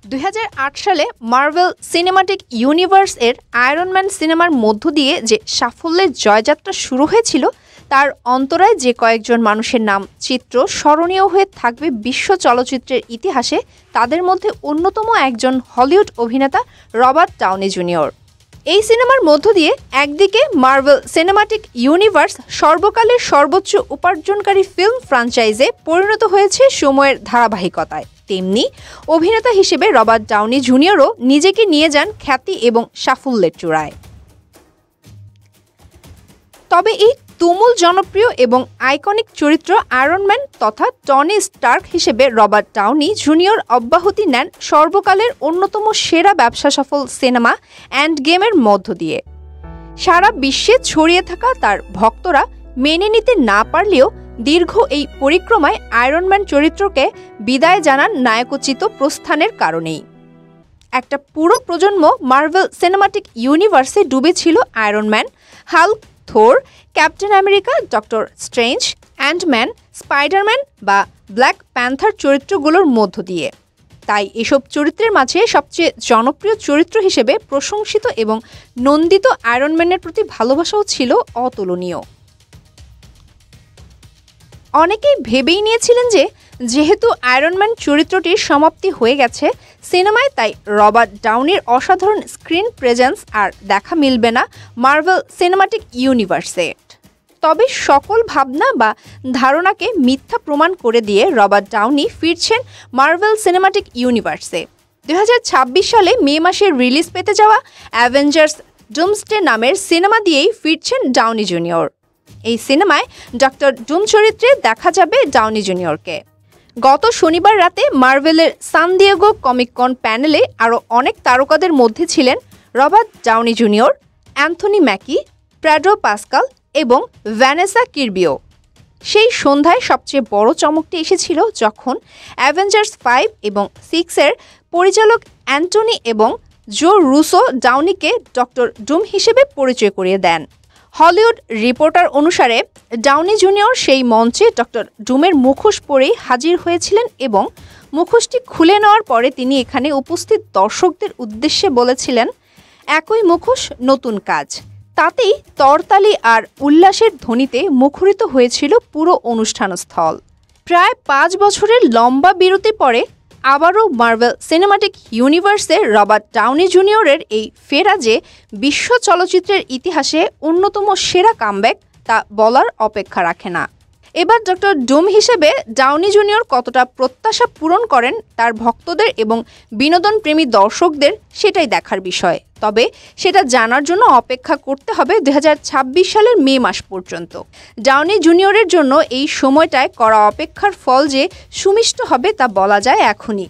2008 সালে Marvel cinematic universe এর iron man সিনেমার মধ্য দিয়ে যে সাফল্যের জয়যাত্রা শুরু হয়েছিল তার অন্তরায় যে কয়েকজন মানুষের নাম চিত্র স্মরণীয় হয়ে থাকবে বিশ্ব চলচ্চিত্রের ইতিহাসে তাদের মধ্যে অন্যতম একজন হলিউড অভিনেতা রবার্ট ডাউনি জুনিয়র। এই সিনেমার মধ্য দিয়ে একদিকে মার্ভেল সিনেমাটিক ইউনিভার্স সর্বকালের সর্বোচ্চ উপার্জনকারী ফিল্ম ফ্র্যাঞ্চাইজে পরিণত হয়েছে সময়ের ধারাবাহিকতায়, তেমনি অভিনেতা হিসেবে রবার্ট ডাউনি জুনিয়রও নিজেকে নিয়ে যান খ্যাতি এবং সাফল্যের চূড়ায়। তবে এই তুমুল জনপ্রিয় এবং আইকনিক চরিত্র আয়রন ম্যান তথা টনি স্টার্ক হিসেবে রবার্ট ডাউনি জুনিয়র অব্যাহতি নেন সর্বকালের অন্যতম সেরা ব্যবসা সফল সিনেমা এন্ড গেমের মধ্য দিয়ে। সারা বিশ্বে ছড়িয়ে থাকা তার ভক্তরা মেনে নিতে না পারলেও দীর্ঘ এই পরিক্রমায় আয়রন ম্যান চরিত্রকে বিদায় জানান নায়কোচিত প্রস্থানের কারণেই। একটা পুরো প্রজন্ম মার্ভেল সিনেমাটিক ইউনিভার্সে ডুবেছিল Iron Man, Hulk, Thor, Captain America, Doctor Strange, Antman, Spiderman বা ব্ল্যাক প্যান্থার চরিত্রগুলোর মধ্য দিয়ে। তাই এসব চরিত্রের মাঝে সবচেয়ে জনপ্রিয় চরিত্র হিসেবে প্রশংসিত এবং নন্দিত আয়রন ম্যানের প্রতি ভালোবাসাও ছিল অতুলনীয়। অনেকেই ভেবেই নিয়েছিলেন যে যেহেতু আয়রন ম্যান চরিত্রটির সমাপ্তি হয়ে গেছে সিনেমায়, তাই রবার্ট ডাউনির অসাধারণ স্ক্রিন প্রেজেন্স আর দেখা মিলবে না মার্ভেল সিনেমাটিক ইউনিভার্সে। তবে সকল ভাবনা বা ধারণাকে মিথ্যা প্রমাণ করে দিয়ে রবার্ট ডাউনি ফিরছেন মার্ভেল সিনেমাটিক ইউনিভার্সে। 2026 সালে মে মাসে রিলিজ পেতে যাওয়া অ্যাভেঞ্জার্স ডুমসডে নামের সিনেমা দিয়েই ফিরছেন ডাউনি জুনিয়র। এই সিনেমায় ডক্টর ডুম চরিত্রে দেখা যাবে ডাউনি জুনিয়রকে। গত শনিবার রাতে মার্ভেলের সান দিয়েগো কমিক কন প্যানেলে আরও অনেক তারকাদের মধ্যে ছিলেন Robert Downey Junior, Anthony Mackie, Pedro Pascal এবং ভ্যানেসা কিরবিও। সেই সন্ধ্যায় সবচেয়ে বড় চমকটি এসেছিল যখন অ্যাভেঞ্জার্স 5 এবং 6-এর পরিচালক অ্যান্টনি এবং জো রুসো ডাউনিকে ডক্টর ডুম হিসেবে পরিচয় করিয়ে দেন। হলিউড রিপোর্টার অনুসারে ডাউনি জুনিয়র সেই মঞ্চে ডক্টর ডুমের মুখোশ পরেই হাজির হয়েছিলেন এবং মুখোশটি খুলে নেওয়ার পরে তিনি এখানে উপস্থিত দর্শকদের উদ্দেশ্যে বলেছিলেন, একই মুখোশ নতুন কাজ। তাতেই তরতালি আর উল্লাসের ধ্বনিতে মুখরিত হয়েছিল পুরো অনুষ্ঠানস্থল। প্রায় 5 বছরের লম্বা বিরতি পরে আবারও মার্ভেল সিনেমাটিক ইউনিভার্সে রবার্ট ডাউনি জুনিয়রের এই ফেরা যে বিশ্ব চলচ্চিত্রের ইতিহাসে অন্যতম সেরা কামব্যাক তা বলার অপেক্ষা রাখে না। এবার ডক্টর ডুম হিসেবে ডাউনি জুনিয়র কতটা প্রত্যাশা পূরণ করেন তার ভক্তদের এবং বিনোদনপ্রেমী দর্শকদের সেটাই দেখার বিষয়। তবে সেটা জানার জন্য অপেক্ষা করতে হবে 2026 সালের মে মাস পর্যন্ত। ডাউনি জুনিয়রের জন্য এই সময়টায় করা অপেক্ষার ফল যে সুমিষ্ট হবে তা বলা যায় এখনই।